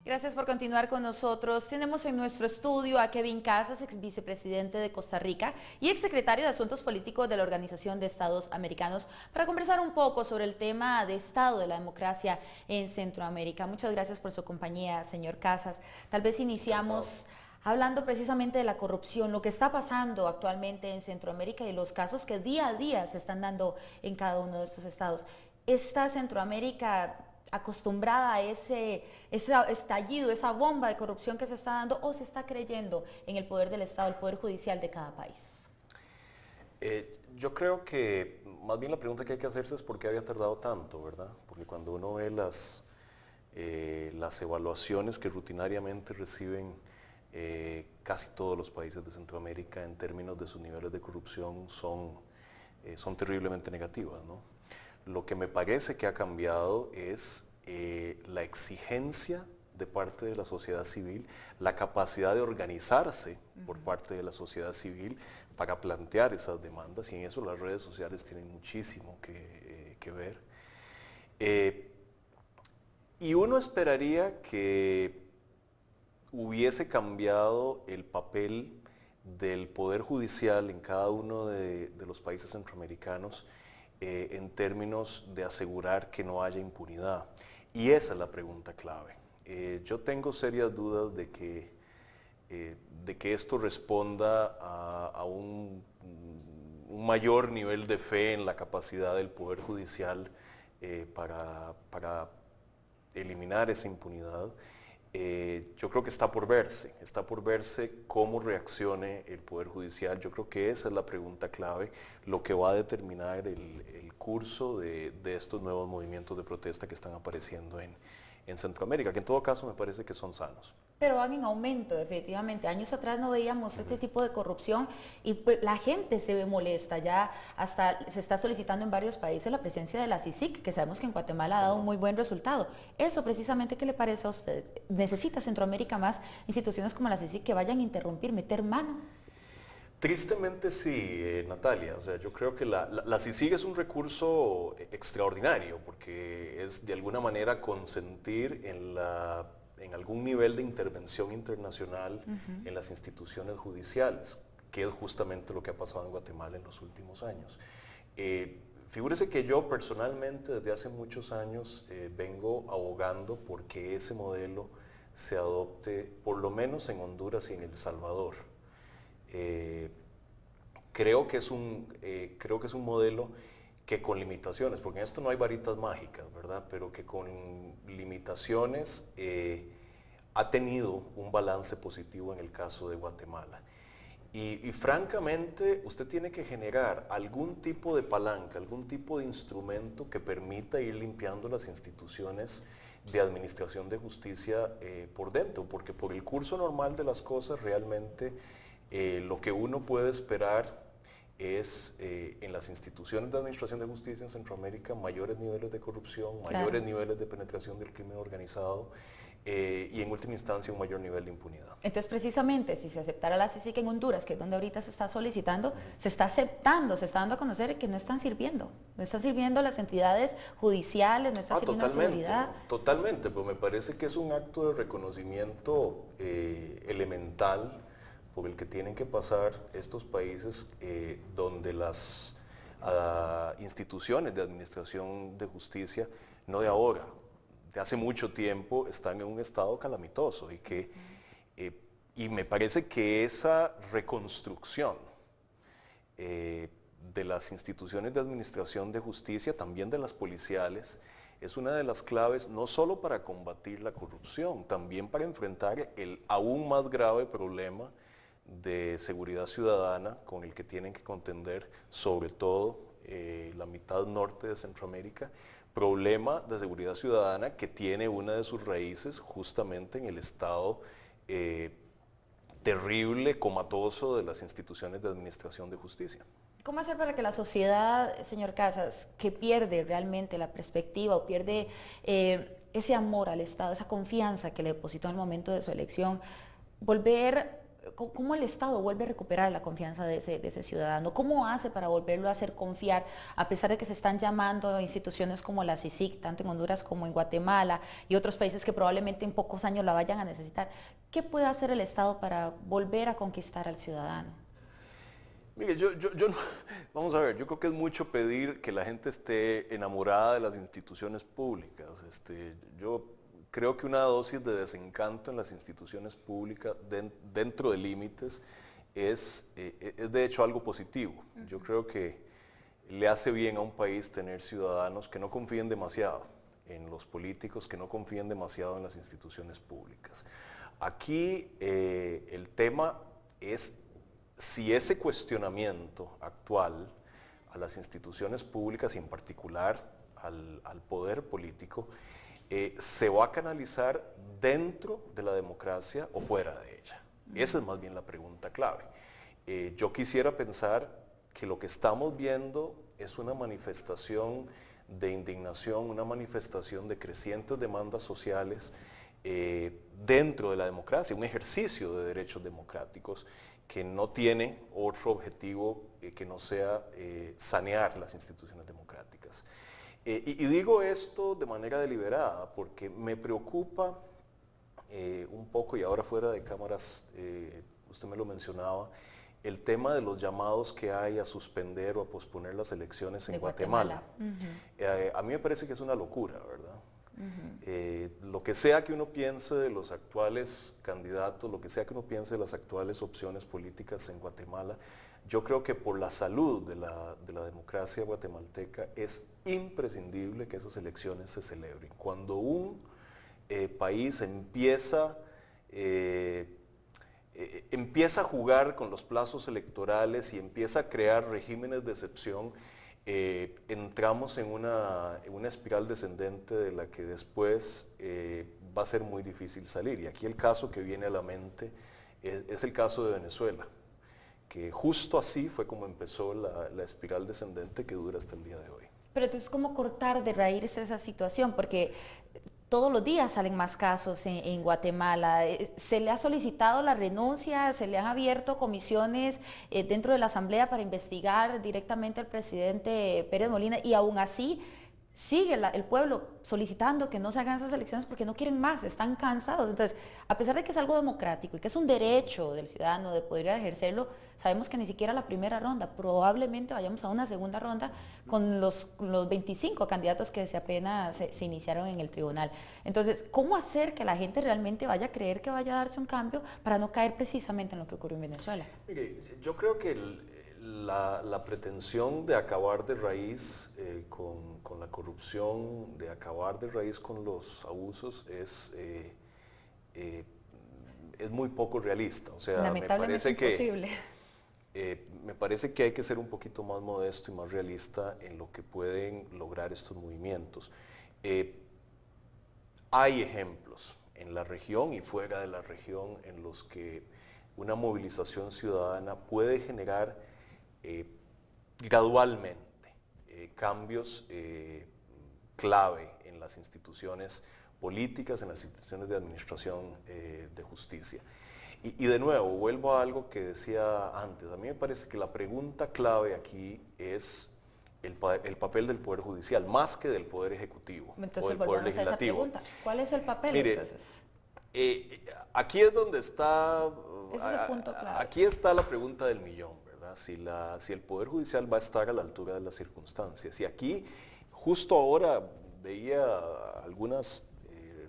Gracias por continuar con nosotros. Tenemos en nuestro estudio a Kevin Casas, ex vicepresidente de Costa Rica y ex secretario de Asuntos Políticos de la Organización de Estados Americanos, para conversar un poco sobre el tema de estado de la democracia en Centroamérica. Muchas gracias por su compañía, señor Casas. Tal vez iniciamos hablando precisamente de la corrupción, lo que está pasando actualmente en Centroamérica y los casos que día a día se están dando en cada uno de estos estados. ¿Está Centroamérica acostumbrada a ese estallido, esa bomba de corrupción que se está dando, o se está creyendo en el poder del Estado, el poder judicial de cada país? Yo creo que más bien la pregunta que hay que hacerse es por qué había tardado tanto, ¿verdad? Porque cuando uno ve las evaluaciones que rutinariamente reciben casi todos los países de Centroamérica en términos de sus niveles de corrupción son terriblemente negativas, ¿no? Lo que me parece que ha cambiado es la exigencia de parte de la sociedad civil, la capacidad de organizarse por parte de la sociedad civil para plantear esas demandas, y en eso las redes sociales tienen muchísimo que ver. Y uno esperaría que hubiese cambiado el papel del Poder Judicial en cada uno de los países centroamericanos en términos de asegurar que no haya impunidad. Y esa es la pregunta clave. Yo tengo serias dudas de que esto responda a un mayor nivel de fe en la capacidad del Poder Judicial para eliminar esa impunidad. Yo creo que está por verse cómo reaccione el Poder Judicial. Yo creo que esa es la pregunta clave, lo que va a determinar el curso de estos nuevos movimientos de protesta que están apareciendo en Centroamérica, que en todo caso me parece que son sanos. Pero van en aumento, definitivamente. Años atrás no veíamos este tipo de corrupción y pues, la gente se ve molesta. Ya hasta se está solicitando en varios países la presencia de la CICIG, que sabemos que en Guatemala ha dado un muy buen resultado. Eso precisamente, ¿qué le parece a usted? ¿Necesita Centroamérica más instituciones como la CICIG que vayan a interrumpir, meter mano? Tristemente sí, Natalia. O sea, yo creo que la CICIG es un recurso extraordinario porque es de alguna manera consentir en algún nivel de intervención internacional en las instituciones judiciales, que es justamente lo que ha pasado en Guatemala en los últimos años. Figúrese que yo personalmente desde hace muchos años vengo abogando porque ese modelo se adopte por lo menos en Honduras y en El Salvador. Creo que es un modelo que con limitaciones, porque en esto no hay varitas mágicas, ¿verdad? Pero que con limitaciones ha tenido un balance positivo en el caso de Guatemala. Y francamente, usted tiene que generar algún tipo de palanca, algún tipo de instrumento que permita ir limpiando las instituciones de administración de justicia por dentro, porque por el curso normal de las cosas realmente lo que uno puede esperar es en las instituciones de administración de justicia en Centroamérica mayores niveles de corrupción, mayores niveles de penetración del crimen organizado y en última instancia un mayor nivel de impunidad. Entonces, precisamente, si se aceptara la CICIG en Honduras, que es donde ahorita se está solicitando, se está aceptando, se está dando a conocer que no están sirviendo las entidades judiciales, no está sirviendo la seguridad. Totalmente, pero me parece que es un acto de reconocimiento elemental por el que tienen que pasar estos países donde las instituciones de administración de justicia, no de ahora, de hace mucho tiempo, están en un estado calamitoso y me parece que esa reconstrucción de las instituciones de administración de justicia, también de las policiales, es una de las claves no solo para combatir la corrupción, también para enfrentar el aún más grave problema de seguridad ciudadana con el que tienen que contender sobre todo la mitad norte de Centroamérica, problema de seguridad ciudadana que tiene una de sus raíces justamente en el estado terrible, comatoso de las instituciones de administración de justicia. ¿Cómo hacer para que la sociedad, señor Casas, que pierde realmente la perspectiva o pierde ese amor al Estado, esa confianza que le depositó en el momento de su elección, volver ¿cómo el Estado vuelve a recuperar la confianza de ese ciudadano? ¿Cómo hace para volverlo a hacer confiar, a pesar de que se están llamando instituciones como la CICIG, tanto en Honduras como en Guatemala y otros países que probablemente en pocos años la vayan a necesitar? ¿Qué puede hacer el Estado para volver a conquistar al ciudadano? Mire, vamos a ver, yo creo que es mucho pedir que la gente esté enamorada de las instituciones públicas. Yo creo que una dosis de desencanto en las instituciones públicas dentro de límites es de hecho algo positivo. Yo creo que le hace bien a un país tener ciudadanos que no confíen demasiado en los políticos, que no confíen demasiado en las instituciones públicas. Aquí el tema es si ese cuestionamiento actual a las instituciones públicas y en particular al poder político se va a canalizar dentro de la democracia o fuera de ella. Esa es más bien la pregunta clave. Yo quisiera pensar que lo que estamos viendo es una manifestación de indignación, una manifestación de crecientes demandas sociales dentro de la democracia, un ejercicio de derechos democráticos que no tiene otro objetivo que no sea sanear las instituciones democráticas. Y digo esto de manera deliberada porque me preocupa un poco, y ahora fuera de cámaras, usted me lo mencionaba, el tema de los llamados que hay a suspender o a posponer las elecciones en Guatemala. A mí me parece que es una locura, ¿verdad? Lo que sea que uno piense de los actuales candidatos, lo que sea que uno piense de las actuales opciones políticas en Guatemala, yo creo que por la salud de la democracia guatemalteca es imprescindible que esas elecciones se celebren. Cuando un país empieza a jugar con los plazos electorales y empieza a crear regímenes de excepción, entramos en una espiral descendente de la que después va a ser muy difícil salir. Y aquí el caso que viene a la mente es el caso de Venezuela, que justo así fue como empezó la espiral descendente que dura hasta el día de hoy. Pero entonces, ¿cómo cortar de raíz esa situación? Porque todos los días salen más casos en Guatemala. ¿Se le ha solicitado la renuncia? ¿Se le han abierto comisiones dentro de la Asamblea para investigar directamente al presidente Pérez Molina? Y aún así sigue el pueblo solicitando que no se hagan esas elecciones porque no quieren más, están cansados. Entonces, a pesar de que es algo democrático y que es un derecho del ciudadano de poder ejercerlo, sabemos que ni siquiera la primera ronda, probablemente vayamos a una segunda ronda con los 25 candidatos que apenas se iniciaron en el tribunal. Entonces, ¿cómo hacer que la gente realmente vaya a creer que vaya a darse un cambio para no caer precisamente en lo que ocurrió en Venezuela? Mire, yo creo que la pretensión de acabar de raíz con la corrupción, de acabar de raíz con los abusos es muy poco realista. O sea, lamentablemente imposible. Me parece que hay que ser un poquito más modesto y más realista en lo que pueden lograr estos movimientos. Hay ejemplos en la región y fuera de la región en los que una movilización ciudadana puede generar gradualmente cambios clave en las instituciones políticas, en las instituciones de administración de justicia. Y de nuevo, vuelvo a algo que decía antes. A mí me parece que la pregunta clave aquí es el papel del Poder Judicial, más que del Poder Ejecutivo. Entonces, o del Poder Legislativo. Esa pregunta. ¿Cuál es el papel, Mire, entonces? Aquí es donde está, Ese es el punto clave. aquí está la pregunta del millón, ¿verdad? Si el Poder Judicial va a estar a la altura de las circunstancias. Y aquí, justo ahora, veía algunos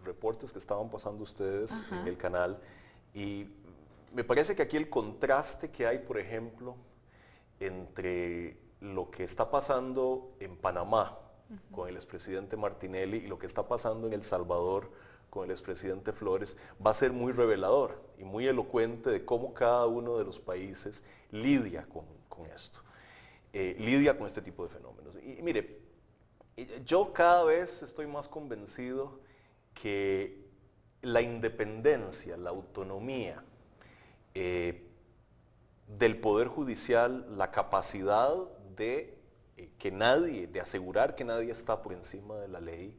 reportes que estaban pasando ustedes en el canal, y me parece que aquí el contraste que hay, por ejemplo, entre lo que está pasando en Panamá con el expresidente Martinelli y lo que está pasando en El Salvador con el expresidente Flores, va a ser muy revelador y muy elocuente de cómo cada uno de los países lidia con esto, lidia con este tipo de fenómenos. Y mire, yo cada vez estoy más convencido que la independencia, la autonomía del Poder Judicial, la capacidad de asegurar que nadie está por encima de la ley,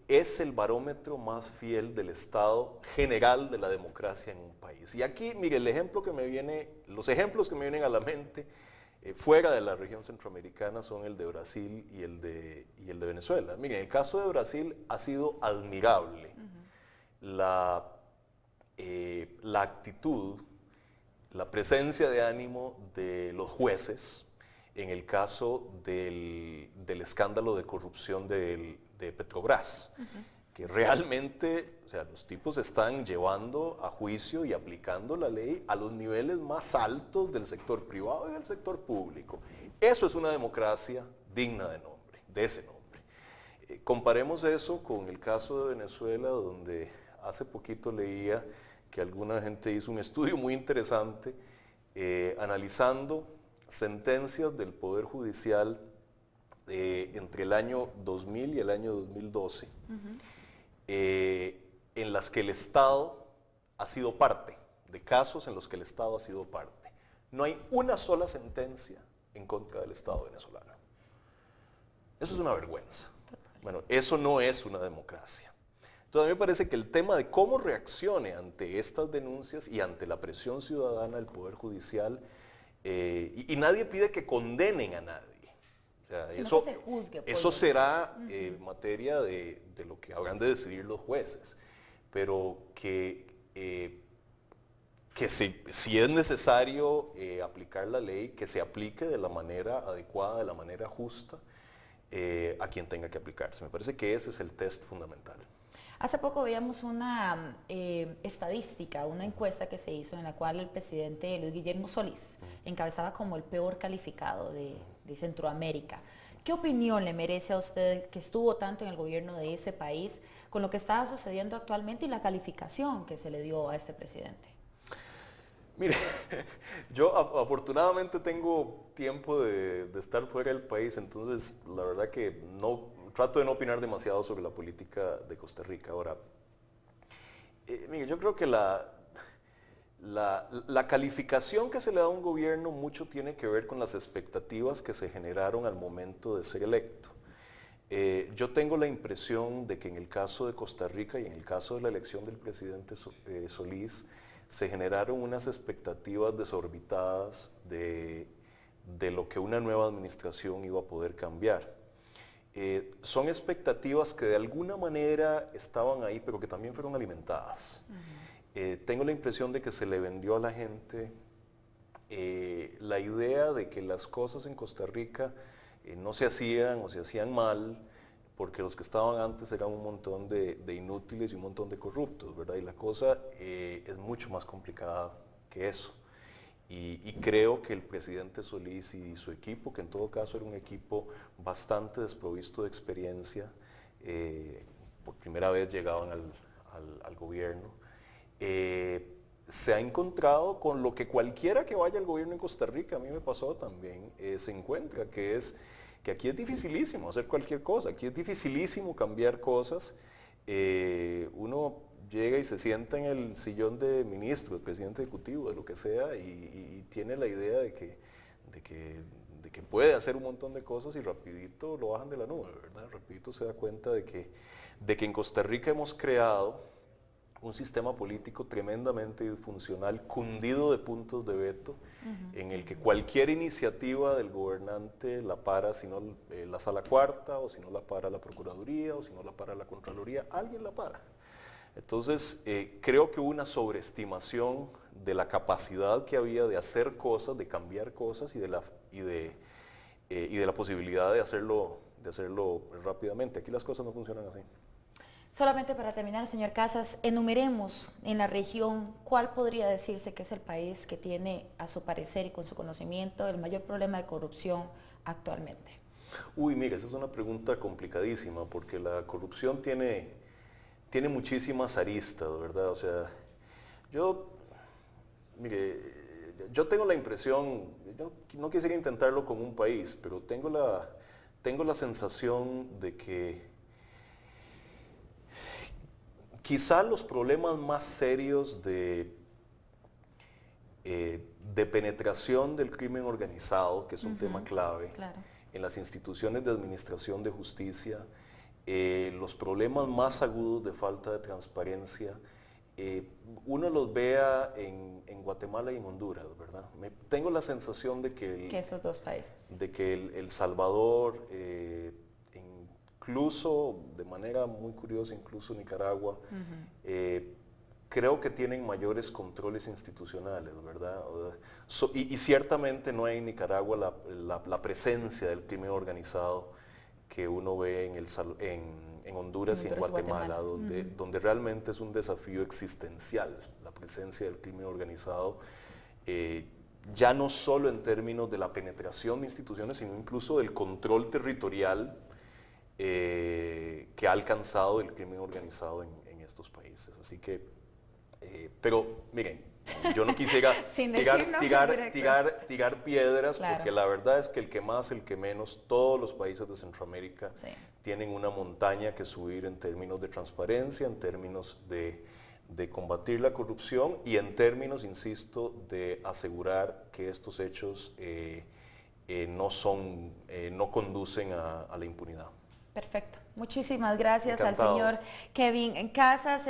es el barómetro más fiel del estado general de la democracia en un país. Y aquí, mire, los ejemplos que me vienen a la mente fuera de la región centroamericana son el de Brasil y el de Venezuela. Miren, el caso de Brasil ha sido admirable. La actitud, la presencia de ánimo de los jueces en el caso del escándalo de corrupción de Petrobras, que realmente, o sea, los tipos están llevando a juicio y aplicando la ley a los niveles más altos del sector privado y del sector público. Eso es una democracia digna de ese nombre. Comparemos eso con el caso de Venezuela, donde hace poquito leía que alguna gente hizo un estudio muy interesante analizando sentencias del Poder Judicial entre el año 2000 y el año 2012, en las que el Estado ha sido parte, de casos en los que el Estado ha sido parte. No hay una sola sentencia en contra del Estado venezolano. Eso es una vergüenza. Bueno, eso no es una democracia. Entonces a mí me parece que el tema de cómo reaccione ante estas denuncias y ante la presión ciudadana del Poder Judicial, y nadie pide que condenen a nadie. O sea, eso será materia de lo que habrán de decidir los jueces. Pero que si es necesario aplicar la ley, que se aplique de la manera adecuada, de la manera justa, a quien tenga que aplicarse. Me parece que ese es el test fundamental. Hace poco veíamos una estadística, una encuesta que se hizo en la cual el presidente Luis Guillermo Solís encabezaba como el peor calificado de Centroamérica. ¿Qué opinión le merece a usted, que estuvo tanto en el gobierno de ese país, con lo que está sucediendo actualmente y la calificación que se le dio a este presidente? Mire, yo afortunadamente tengo tiempo de estar fuera del país, entonces la verdad que trato de no opinar demasiado sobre la política de Costa Rica. Ahora, mire, yo creo que la calificación que se le da a un gobierno mucho tiene que ver con las expectativas que se generaron al momento de ser electo. Yo tengo la impresión de que en el caso de Costa Rica y en el caso de la elección del presidente Solís, se generaron unas expectativas desorbitadas de lo que una nueva administración iba a poder cambiar. Son expectativas que de alguna manera estaban ahí, pero que también fueron alimentadas. Tengo la impresión de que se le vendió a la gente la idea de que las cosas en Costa Rica no se hacían o se hacían mal, porque los que estaban antes eran un montón de inútiles y un montón de corruptos, ¿verdad? Y la cosa es mucho más complicada que eso. Y creo que el presidente Solís y su equipo, que en todo caso era un equipo bastante desprovisto de experiencia, por primera vez llegaban al gobierno, se ha encontrado con lo que cualquiera que vaya al gobierno en Costa Rica, a mí me pasó también, se encuentra, que es que aquí es dificilísimo hacer cualquier cosa, aquí es dificilísimo cambiar cosas. Uno llega y se sienta en el sillón de ministro, de presidente ejecutivo, de lo que sea, y tiene la idea de que puede hacer un montón de cosas y rapidito lo bajan de la nube, ¿verdad? Rapidito se da cuenta de que en Costa Rica hemos creado un sistema político tremendamente disfuncional, cundido de puntos de veto, en el que cualquier iniciativa del gobernante la para, si no la Sala Cuarta, o si no la para la Procuraduría, o si no la para la Contraloría, alguien la para. Entonces, creo que hubo una sobreestimación de la capacidad que había de hacer cosas, de cambiar cosas y de la posibilidad de hacerlo rápidamente. Aquí las cosas no funcionan así. Solamente para terminar, señor Casas, enumeremos en la región cuál podría decirse que es el país que tiene, a su parecer y con su conocimiento, el mayor problema de corrupción actualmente. Uy, mire, esa es una pregunta complicadísima, porque la corrupción tiene muchísimas aristas, ¿verdad? O sea, yo tengo la impresión, yo no quisiera intentarlo con un país, pero tengo la sensación de que quizá los problemas más serios de penetración del crimen organizado, que es un tema clave, en las instituciones de administración de justicia, los problemas más agudos de falta de transparencia, uno los vea en Guatemala y en Honduras, ¿verdad? Tengo la sensación de que, esos dos países. De que El Salvador, incluso de manera muy curiosa, incluso Nicaragua, creo que tienen mayores controles institucionales, ¿verdad? Y ciertamente no hay en Nicaragua la presencia del crimen organizado que uno ve en Honduras y en Guatemala, donde realmente es un desafío existencial la presencia del crimen organizado, ya no solo en términos de la penetración de instituciones, sino incluso del control territorial que ha alcanzado el crimen organizado en estos países. Así que, pero miren, yo no quisiera tirar piedras, claro, porque la verdad es que el que más, el que menos, todos los países de Centroamérica tienen una montaña que subir en términos de transparencia, en términos de combatir la corrupción y en términos, insisto, de asegurar que estos hechos no conducen a la impunidad. Perfecto. Muchísimas gracias. Encantado. Al señor Kevin Casas.